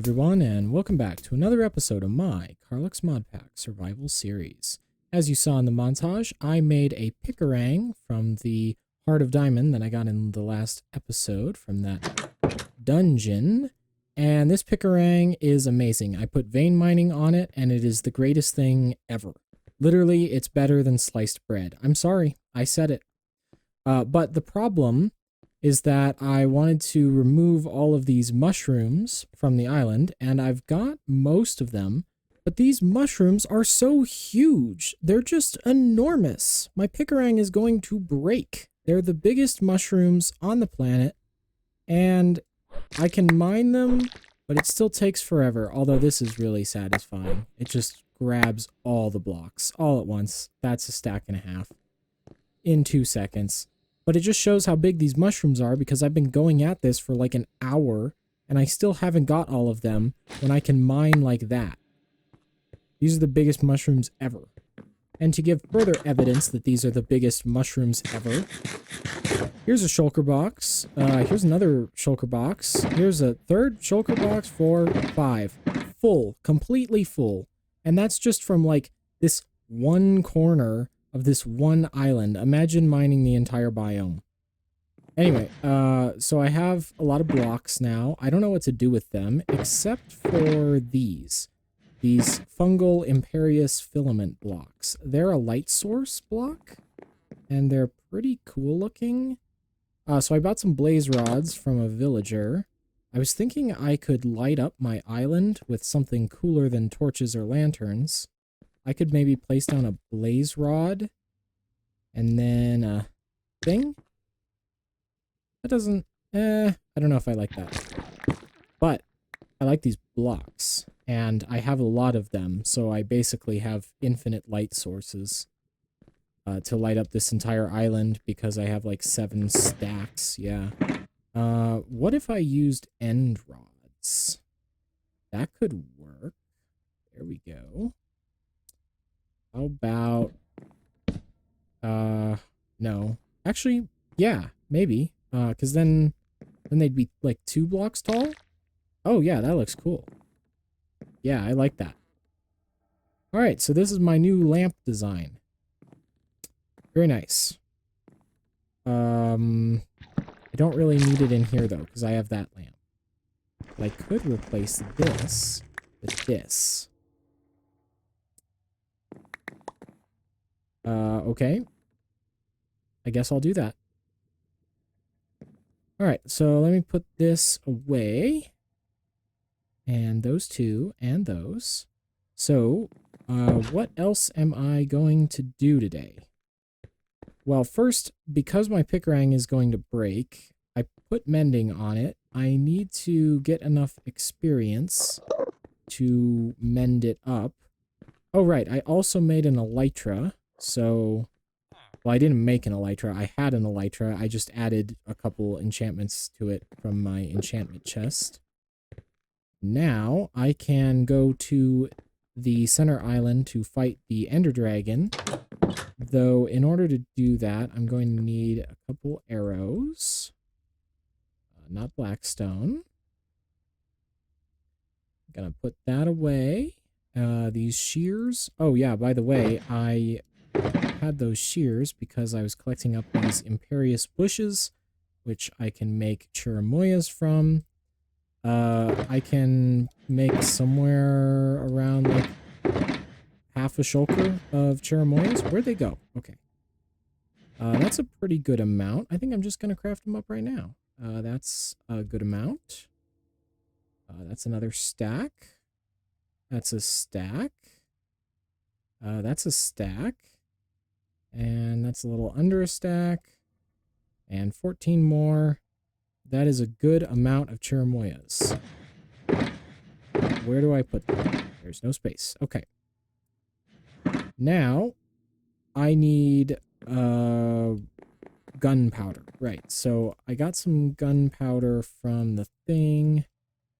everyone, and welcome back to another episode of my Karlux Mod Pack Survival Series. As you saw in the montage, I made a Pickerang from the Heart of Diamond that I got in the last episode from that dungeon, and this Pickerang is amazing. I put vein mining on it, and it is the greatest thing ever. Literally, it's better than sliced bread. I'm sorry, I said it. But the problem is that I wanted to remove all of these mushrooms from the island, and I've got most of them, but these mushrooms are so huge. They're just enormous. My Pickerang is going to break. They're the biggest mushrooms on the planet, and I can mine them, but it still takes forever, although this is really satisfying. It just grabs all the blocks all at once. That's a stack and a half in 2 seconds. But it just shows how big these mushrooms are because I've been going at this for like an hour and I still haven't got all of them when I can mine like that. These are the biggest mushrooms ever. And to give further evidence that these are the biggest mushrooms ever, here's a shulker box. Here's another shulker box. Here's a third shulker box, 4, 5. Full, completely full. And that's just from like this one corner of this one island. Imagine mining the entire biome. Anyway, so I have a lot of blocks now. I don't know what to do with them, except for these. These fungal imperious filament blocks. They're a light source block, and they're pretty cool looking. So I bought some blaze rods from a villager. I was thinking I could light up my island with something cooler than torches or lanterns. I could maybe place down a blaze rod and then a thing. That doesn't, I don't know if I like that. But I like these blocks and I have a lot of them. So I basically have infinite light sources to light up this entire island because I have like 7 stacks. Yeah. What if I used end rods? That could work. There we go. How about, no. Actually, yeah, maybe. Because then they'd be like 2 blocks tall. Oh, yeah, that looks cool. Yeah, I like that. All right, so this is my new lamp design. Very nice. I don't really need it in here, though, because I have that lamp. But I could replace this with this. Okay. I guess I'll do that. Alright, so let me put this away. And those 2, and those. So, what else am I going to do today? Well, first, because my Pickerang is going to break, I put mending on it. I need to get enough experience to mend it up. Oh, right, I also made an elytra. So, well, I didn't make an elytra. I had an elytra. I just added a couple enchantments to it from my enchantment chest. Now, I can go to the center island to fight the Ender Dragon. Though, in order to do that, I'm going to need a couple arrows. Not blackstone. I'm gonna put that away. These shears. Oh, yeah, by the way, I had those shears because I was collecting up these imperious bushes, which I can make chirimoyas from. I can make somewhere around like half a shulker of chirimoyas. Where'd they go? Okay. That's a pretty good amount. I think I'm just going to craft them up right now. That's a good amount. That's another stack. That's a stack. That's a stack. And that's a little under a stack. And 14 more. That is a good amount of chirimoyas. Where do I put them? There's no space. Okay. Now, I need gunpowder. Right, so I got some gunpowder from the thing.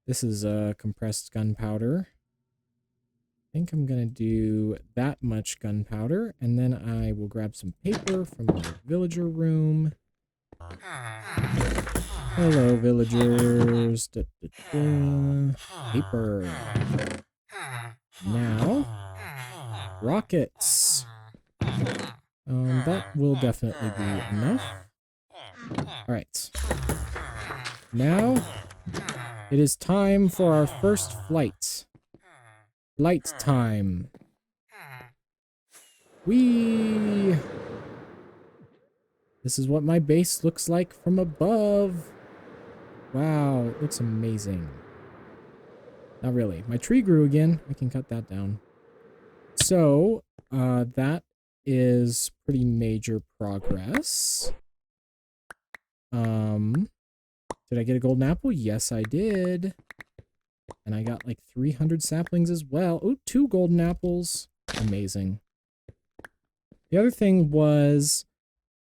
This is compressed gunpowder. I think I'm going to do that much gunpowder, and then I will grab some paper from the villager room. Hello, villagers. Da, da, da. Paper. Now, rockets. That will definitely be enough. Alright. Now, it is time for our first flight. Flight time. Whee! This is what my base looks like from above. Wow, it looks amazing. Not really. My tree grew again. I can cut that down. So, that is pretty major progress. Did I get a golden apple? Yes, I did. And I got like 300 saplings as well. Oh, 2 golden apples. Amazing. The other thing was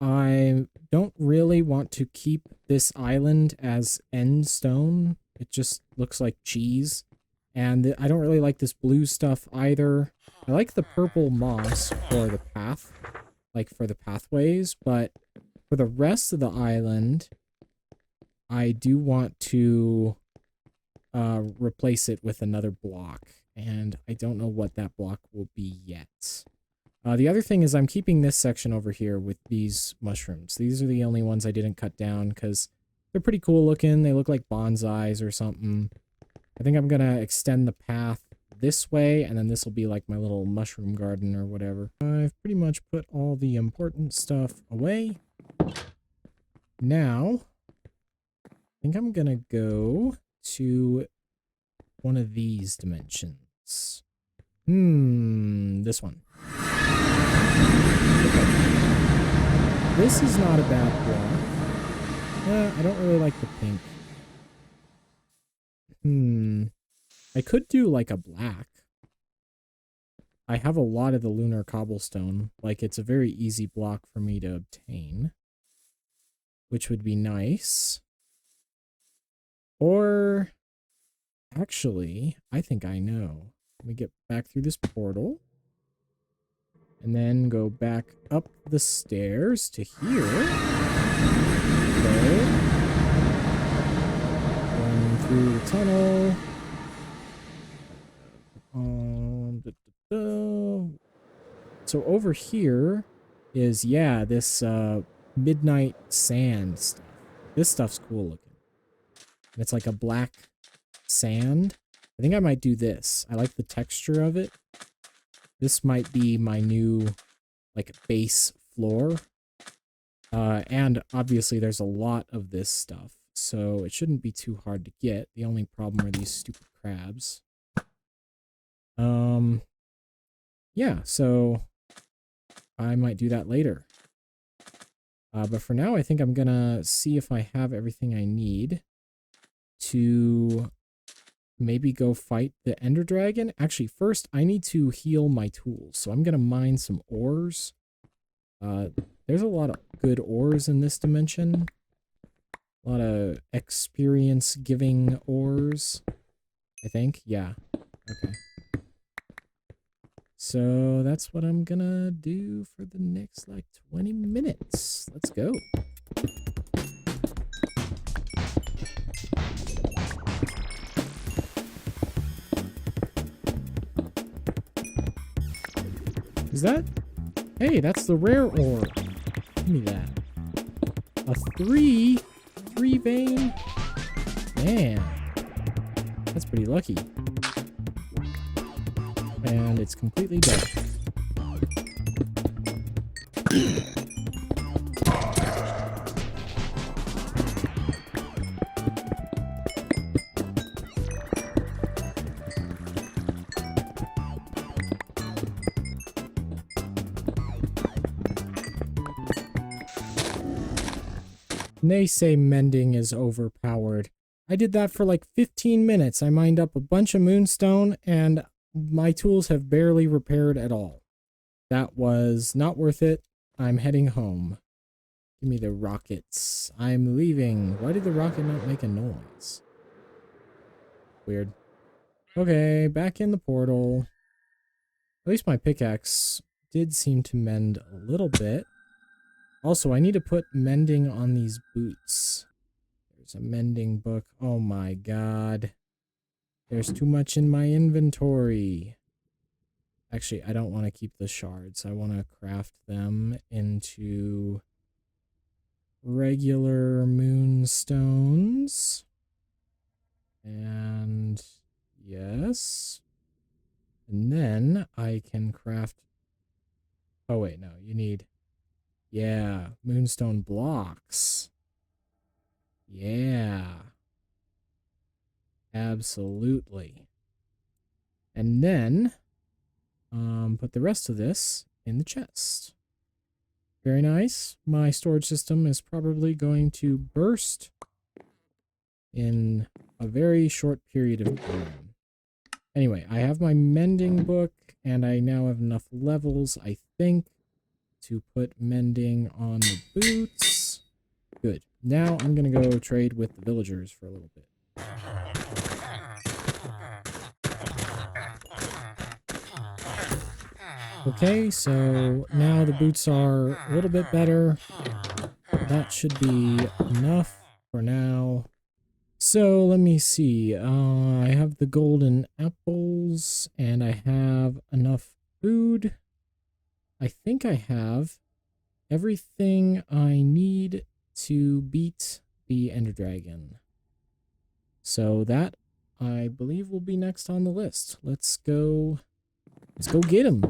I don't really want to keep this island as end stone. It just looks like cheese. And I don't really like this blue stuff either. I like the purple moss for the path, like for the pathways, but for the rest of the island, I do want to replace it with another block, and I don't know what that block will be yet. The other thing is I'm keeping this section over here with these mushrooms. These are the only ones I didn't cut down because they're pretty cool looking. They look like bonsais or something. I think I'm going to extend the path this way, and then this will be like my little mushroom garden or whatever. I've pretty much put all the important stuff away. Now, I think I'm going to go to one of these dimensions. This one. Okay. This is not a bad block. I don't really like the pink. I could do like a black. I have a lot of the lunar cobblestone. Like, it's a very easy block for me to obtain, which would be nice. Or, actually, I think I know. Let me get back through this portal. And then go back up the stairs to here. Okay. Going through the tunnel. So over here is, yeah, this midnight sand stuff. This stuff's cool looking. It's like a black sand. I think I might do this. I like the texture of it. This might be my new, like, base floor. And obviously there's a lot of this stuff, so it shouldn't be too hard to get. The only problem are these stupid crabs. Yeah, so I might do that later. But for now, I think I'm gonna see if I have everything I need to maybe go fight the Ender Dragon. Actually, first, I need to heal my tools. So I'm gonna mine some ores. There's a lot of good ores in this dimension. A lot of experience-giving ores, I think. Yeah, okay. So that's what I'm gonna do for the next, like, 20 minutes. Let's go. Is that? Hey, that's the rare ore. Give me that. A 3 vein? Man. That's pretty lucky. And it's completely dead. They say mending is overpowered. I did that for like 15 minutes. I mined up a bunch of moonstone and my tools have barely repaired at all. That was not worth it. I'm heading home. Give me the rockets. I'm leaving. Why did the rocket not make a noise? Weird. Okay, back in the portal. At least my pickaxe did seem to mend a little bit. Also, I need to put mending on these boots. There's a mending book. Oh my god. There's too much in my inventory. Actually, I don't want to keep the shards. I want to craft them into regular moonstones. And yes. And then I can craft... Oh wait, no, you need... Yeah, moonstone blocks. Yeah. Absolutely. And then put the rest of this in the chest. Very nice. My storage system is probably going to burst in a very short period of time. Anyway, I have my mending book, and I now have enough levels, I think, to put mending on the boots. Good. Now I'm going to go trade with the villagers for a little bit. Okay, so now the boots are a little bit better. That should be enough for now. So let me see. I have the golden apples and I have enough food. I think I have everything I need to beat the Ender Dragon. So that, I believe, will be next on the list. Let's go get him.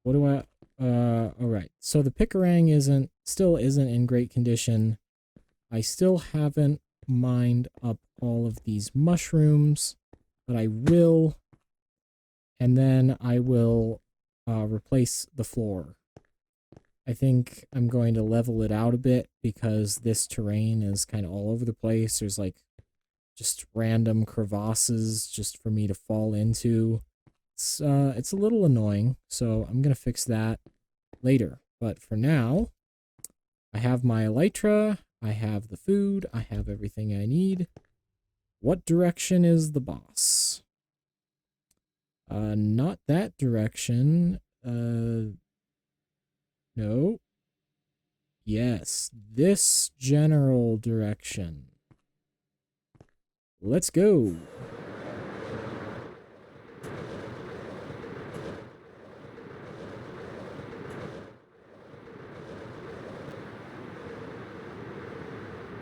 What do I... alright. So the Picarang still isn't in great condition. I still haven't mined up all of these mushrooms, but I will. And then I will replace the floor. I think I'm going to level it out a bit because this terrain is kind of all over the place. There's like just random crevasses just for me to fall into. It's a little annoying, so I'm going to fix that later. But for now, I have my elytra, I have the food, I have everything I need. What direction is the boss? Not that direction. No. Yes, this general direction. Let's go.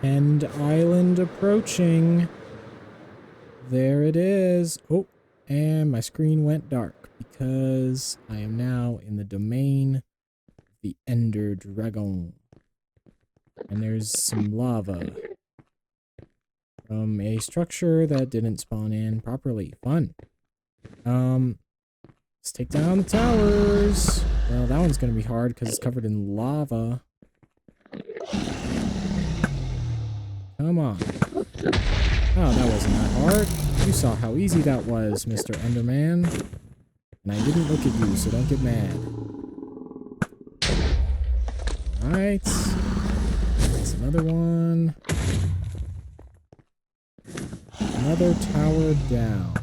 End Island approaching. There it is. Oh, and my screen went dark because I am now in the domain of the Ender Dragon. And there's some lava from a structure that didn't spawn in properly. Fun. Let's take down the towers. Well, that one's going to be hard because it's covered in lava. Come on. Oh, that wasn't that hard. You saw how easy that was, Mr. Enderman. And I didn't look at you, so don't get mad. Alright. That's another one. Another tower down.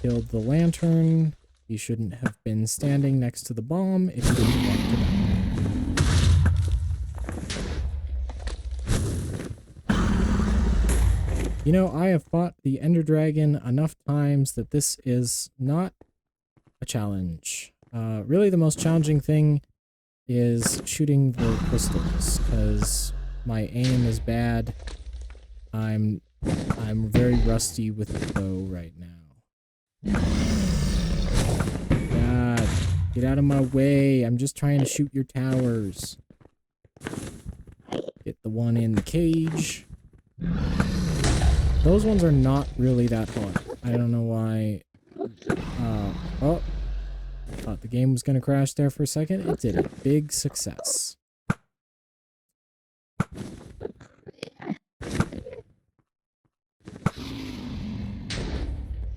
Killed the lantern. You shouldn't have been standing next to the bomb if you didn't want to die. You know, I have fought the Ender Dragon enough times that this is not a challenge. Really the most challenging thing is shooting the crystals, because my aim is bad. I'm very rusty with the bow right now. God, get out of my way. I'm just trying to shoot your towers. Get the one in the cage. Those ones are not really that hard. I don't know why. Oh. Thought the game was going to crash there for a second. It did a big success.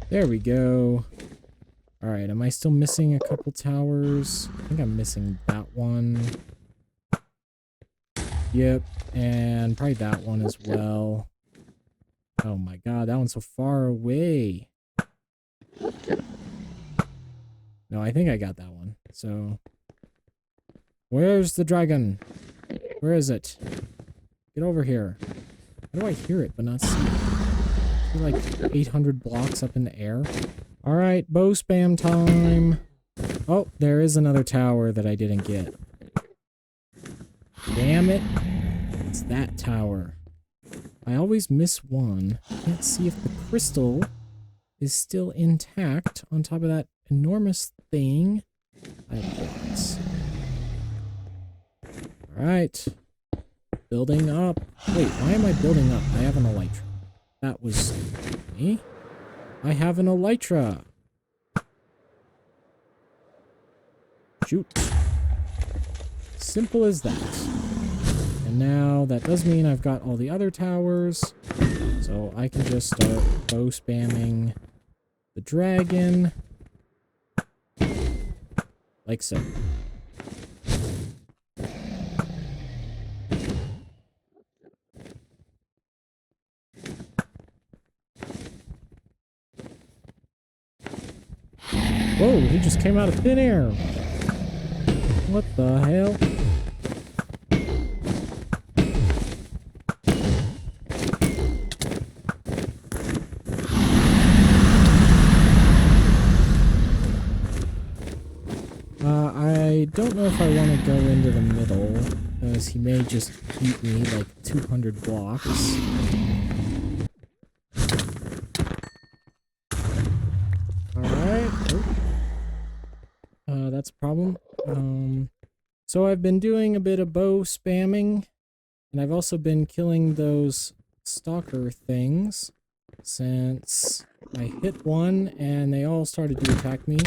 There we go. Alright, am I still missing a couple towers? I think I'm missing that one. Yep, and probably that one as well. Oh my god, that one's so far away. No, I think I got that one. So, where's the dragon? Where is it? Get over here. How do I hear it but not see it? I feel like 800 blocks up in the air. Alright, bow spam time. Oh, there is another tower that I didn't get. Damn it. It's that tower. I always miss one. Can't see if the crystal is still intact on top of that enormous thing. I have blocks. Alright. Building up. Wait, why am I building up? I have an elytra. That was me. I have an elytra. Shoot. Simple as that. And now that does mean I've got all the other towers. So I can just start bow spamming the dragon. Like so. Whoa, he just came out of thin air. What the hell? I don't know if I want to go into the middle, because he may just beat me like 200 blocks. Alright. Oh. That's a problem. So I've been doing a bit of bow spamming, and I've also been killing those stalker things since I hit one and they all started to attack me.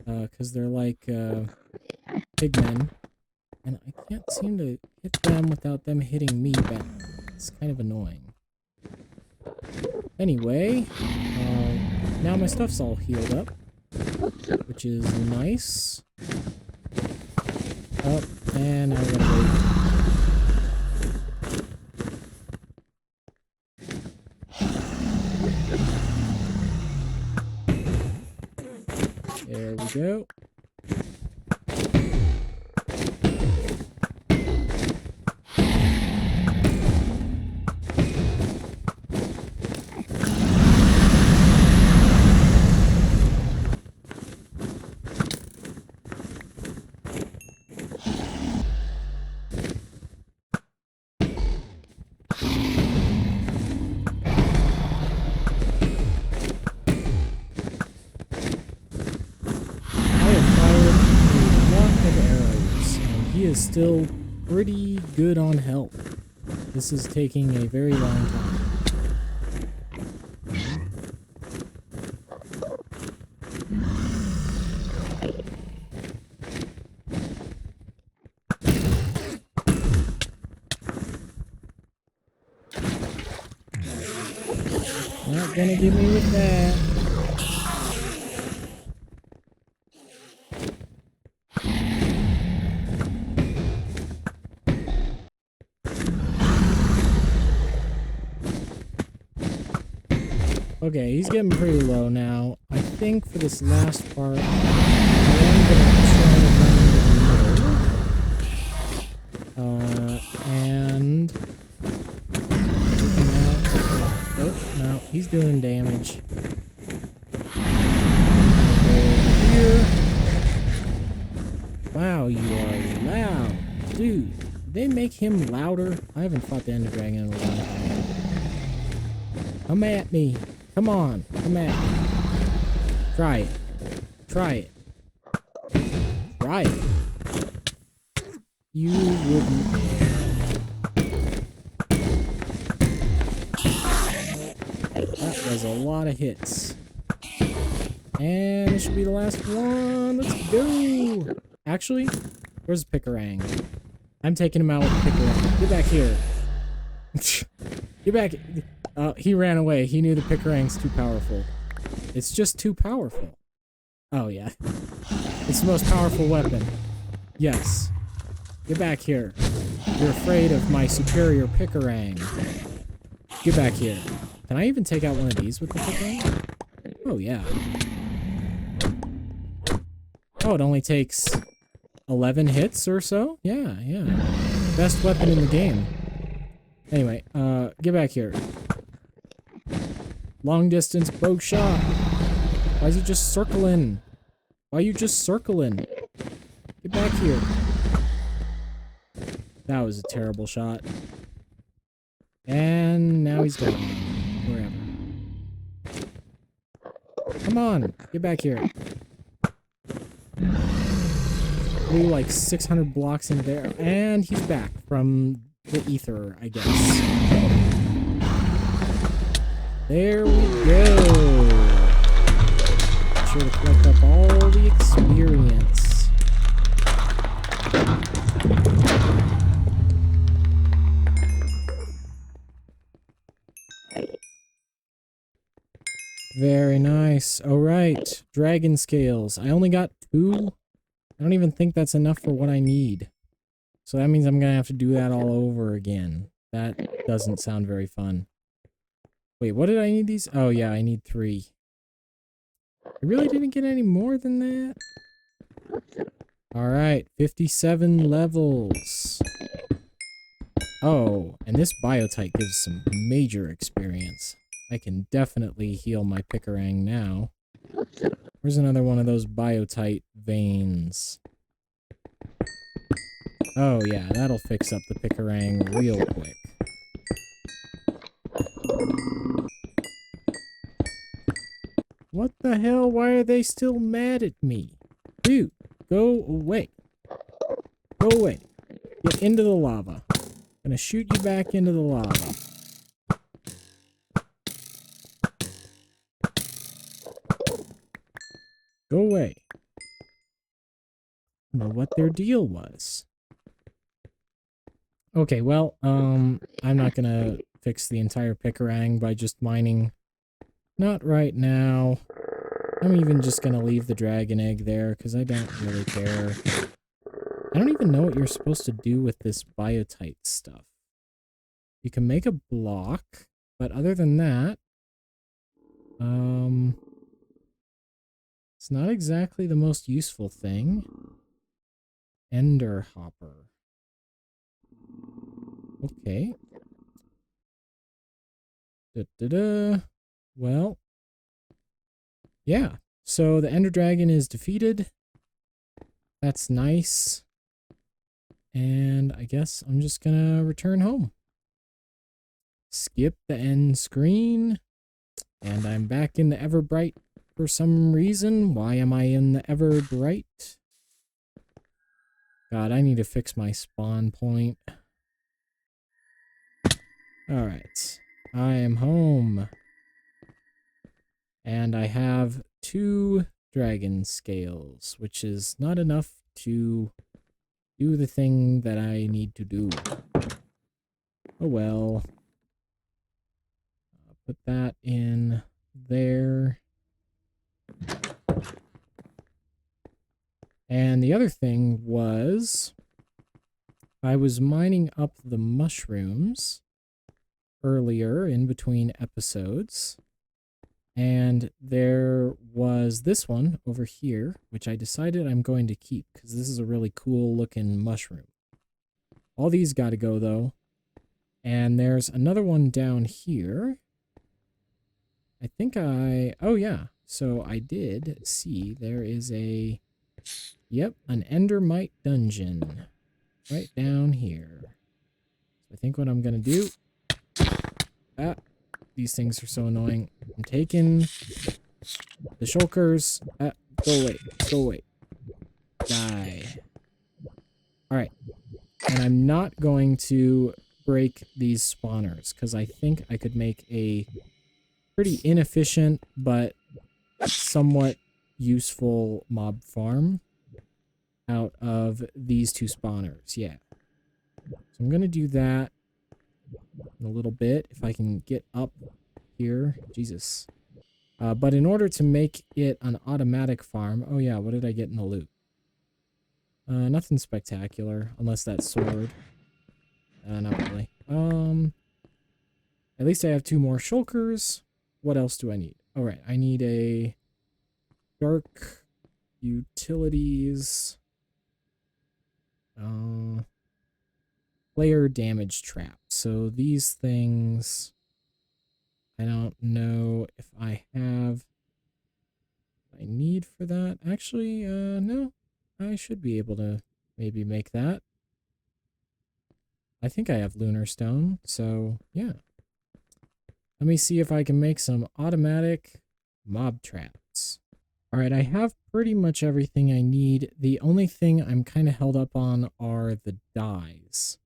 Because they're like pigmen, and I can't seem to hit them without them hitting me back. It's kind of annoying. Anyway, now my stuff's all healed up, which is nice. Oh, and now we're gonna wait. There we go. Is still pretty good on health. This is taking a very long time. Not gonna get me with that. Okay, he's getting pretty low now. I think for this last part, I am going to try to run into the middle. And... Oh, no, he's doing damage. Over here. Wow, you are loud. Dude, did they make him louder? I haven't fought the Ender Dragon in a long time. Come at me. Come on, come at me. Try it. Try it. Try it. You wouldn't. That was a lot of hits. And it should be the last one. Let's go. Actually, where's Pickerang? I'm taking him out with Pickerang. Get back here. Get back. He ran away. He knew the Pickerang's too powerful. It's just too powerful. Oh, yeah. It's the most powerful weapon. Yes. Get back here. You're afraid of my superior Pickerang. Get back here. Can I even take out one of these with the Pickerang? Oh, yeah. Oh, it only takes 11 hits or so? Yeah, yeah. Best weapon in the game. Anyway, get back here. Long distance bow shot. Why is he just circling? Why are you just circling? Get back here. That was a terrible shot. And now he's gone. Wherever. Come on, get back here. Blew like 600 blocks in there. And he's back from the ether, I guess. There we go. Make sure to collect up all the experience. Very nice. All right. Dragon scales. I only got 2. I don't even think that's enough for what I need. So that means I'm going to have to do that all over again. That doesn't sound very fun. Wait, what did I need these? Oh, yeah, I need 3. I really didn't get any more than that. All right, 57 levels. Oh, and this biotite gives some major experience. I can definitely heal my Picarang now. Where's another one of those biotite veins? Oh yeah, that'll fix up the Picarang real quick. What the hell? Why are they still mad at me? Dude, go away. Go away. Get into the lava. I'm gonna shoot you back into the lava. Go away. I don't know what their deal was. Okay, well, I'm not gonna fix the entire Picarang by just mining. Not right now. I'm even just gonna leave the dragon egg there, because I don't really care. I don't even know what you're supposed to do with this biotite stuff. You can make a block, but other than that, it's not exactly the most useful thing. Ender hopper. Okay. Da-da-da. Well, yeah. So the Ender Dragon is defeated. That's nice. And I guess I'm just gonna return home. Skip the end screen. And I'm back in the Everbright for some reason. Why am I in the Everbright? God, I need to fix my spawn point. Alright. I am home. And I have 2 dragon scales, which is not enough to do the thing that I need to do. Oh well. I'll put that in there. And the other thing was, I was mining up the mushrooms earlier in between episodes. And there was this one over here, which I decided I'm going to keep because this is a really cool looking mushroom. All these got to go though. And there's another one down here. I think oh yeah. So I did see there is an Endermite dungeon right down here. So I think what I'm going to do, these things are so annoying. I'm taking the shulkers. Go away. Go away. Die. Alright. And I'm not going to break these spawners, because I think I could make a pretty inefficient, but somewhat useful mob farm out of these 2 spawners. Yeah. So I'm going to do that in a little bit, if I can get up here. Jesus. But in order to make it an automatic farm... Oh yeah, what did I get in the loot? Nothing spectacular, unless that sword. Not really. At least I have 2 more shulkers. What else do I need? Alright, I need a dark utilities. player damage trap. So these things, I don't know if I have what I need for that. Actually, no, I should be able to maybe make that. I think I have lunar stone, so yeah. Let me see if I can make some automatic mob traps. All right, I have pretty much everything I need. The only thing I'm kind of held up on are the dyes.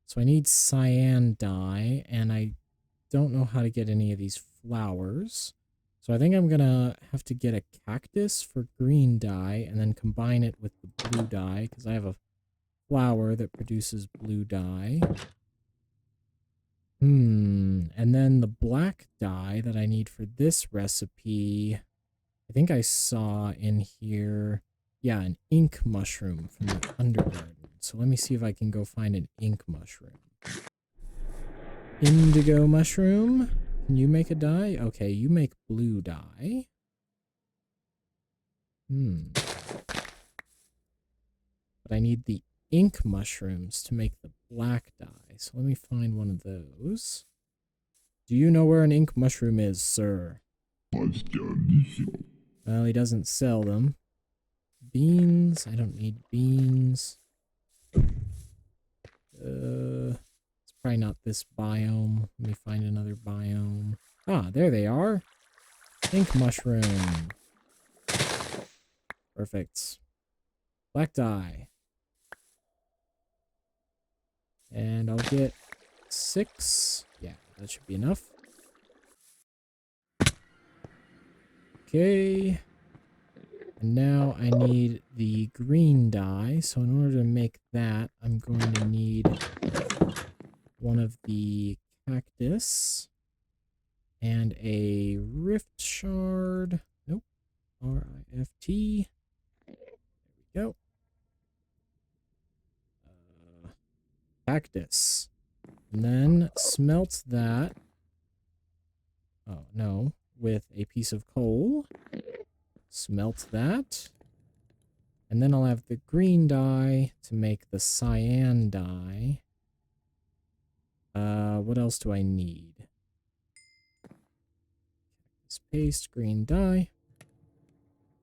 So I need cyan dye, and I don't know how to get any of these flowers. So I think I'm going to have to get a cactus for green dye and then combine it with the blue dye because I have a flower that produces blue dye. And then the black dye that I need for this recipe, I think I saw in here, yeah, an ink mushroom from the Undergarden. So let me see if I can go find an ink mushroom. Indigo mushroom. Can you make a dye? Okay, you make blue dye. But I need the ink mushrooms to make the black dye. So let me find one of those. Do you know where an ink mushroom is, sir? Well, he doesn't sell them. Beans. I don't need beans. It's probably not this biome. Let me find another biome. Ah, there they are. Ink mushroom. Perfect. Black dye. And I'll get 6. Yeah, that should be enough. Okay. And now I need the green dye. So in order to make that, I'm going to need one of the cactus and a rift shard. Nope. R-I-F-T. There we go. Cactus. And then smelt that. Oh, no. With a piece of coal. Smelt that. And then I'll have the green dye to make the cyan dye. What else do I need? Cactus paste, green dye.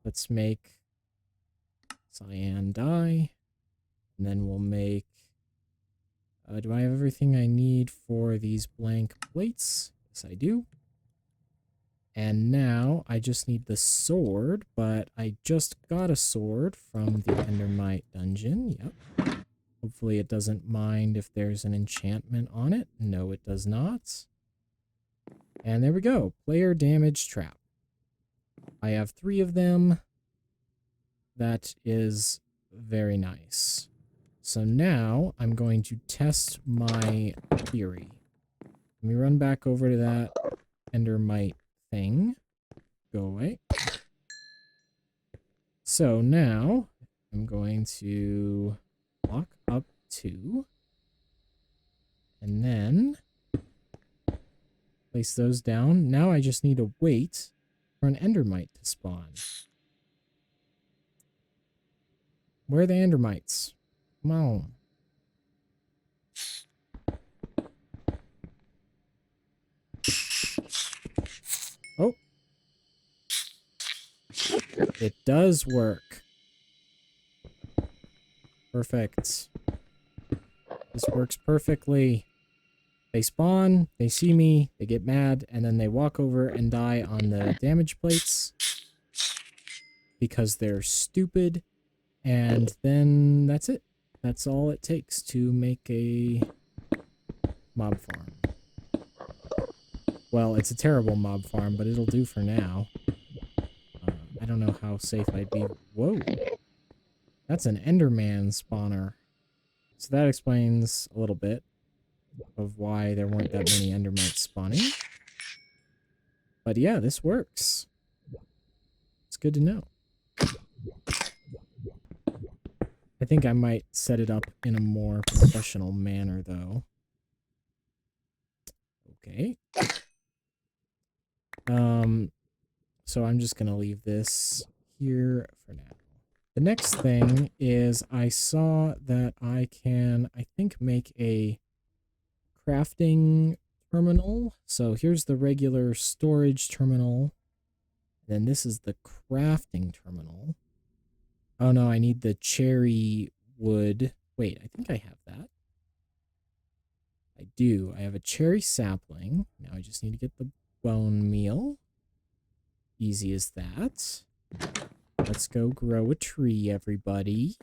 Let's make cyan dye. And then we'll make... do I have everything I need for these blank plates? Yes, I do. And now I just need the sword, but I just got a sword from the Endermite dungeon. Yep. Hopefully it doesn't mind if there's an enchantment on it. No, it does not. And there we go. Player damage trap. I have 3 of them. That is very nice. So now I'm going to test my theory. Let me run back over to that Endermite thing. Go away. So now I'm going to lock up 2. And then place those down. Now I just need to wait for an Endermite to spawn. Where are the Endermites? Come on. Oh. It does work. Perfect. This works perfectly. They spawn, they see me, they get mad, and then they walk over and die on the damage plates because they're stupid. And then that's it. That's all it takes to make a mob farm. Well, it's a terrible mob farm, but it'll do for now. I don't know how safe I'd be. Whoa. That's an Enderman spawner. So that explains a little bit of why there weren't that many Endermites spawning. But yeah, this works. It's good to know. I think I might set it up in a more professional manner, though. Okay. So I'm just going to leave this here for now. The next thing is I saw that I can, I think, make a crafting terminal. So here's the regular storage terminal. Then this is the crafting terminal. Oh no, I need the cherry wood. Wait, I think I have that. I do. I have a cherry sapling. Now I just need to get the bone meal. Easy as that. Let's go grow a tree, everybody.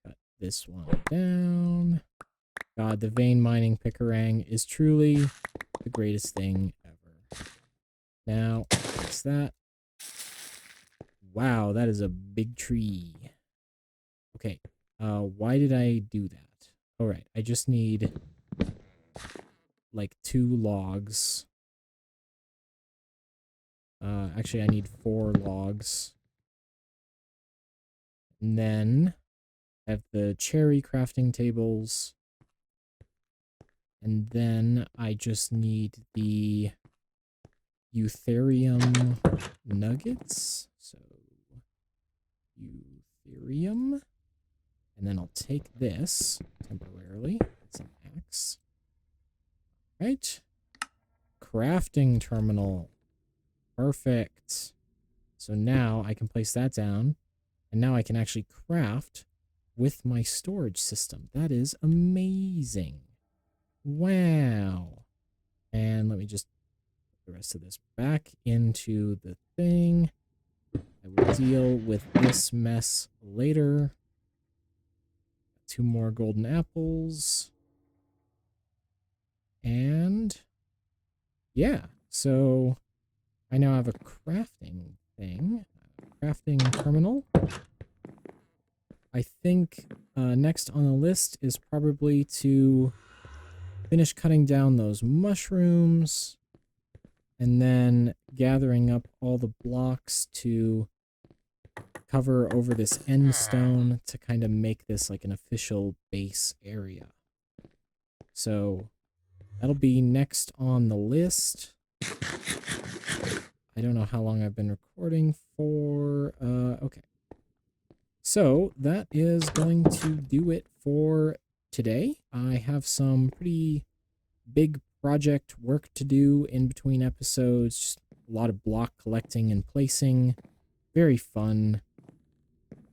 Cut this one down. God, the vein mining pickerang is truly the greatest thing ever. Now, fix that. Wow, that is a big tree. Okay, why did I do that? All right, I just need like 2 logs. Actually, I need 4 logs. And then I have the cherry crafting tables. And then I just need the eutherium nuggets. So, eutherium. And then I'll take this temporarily. It's an axe. Right. Crafting terminal. Perfect. So now I can place that down. And now I can actually craft with my storage system. That is amazing. Wow. And let me just put the rest of this back into the thing. I will deal with this mess later. 2 more golden apples. And yeah, so I now have a crafting thing, crafting terminal. I think next on the list is probably to finish cutting down those mushrooms and then gathering up all the blocks to cover over this end stone to kind of make this like an official base area. So that'll be next on the list. I don't know how long I've been recording for. Okay. So that is going to do it for today. I have some pretty big project work to do in between episodes. Just a lot of block collecting and placing. Very fun.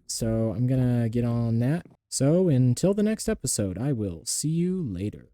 So I'm gonna get on that. So until the next episode, I will see you later.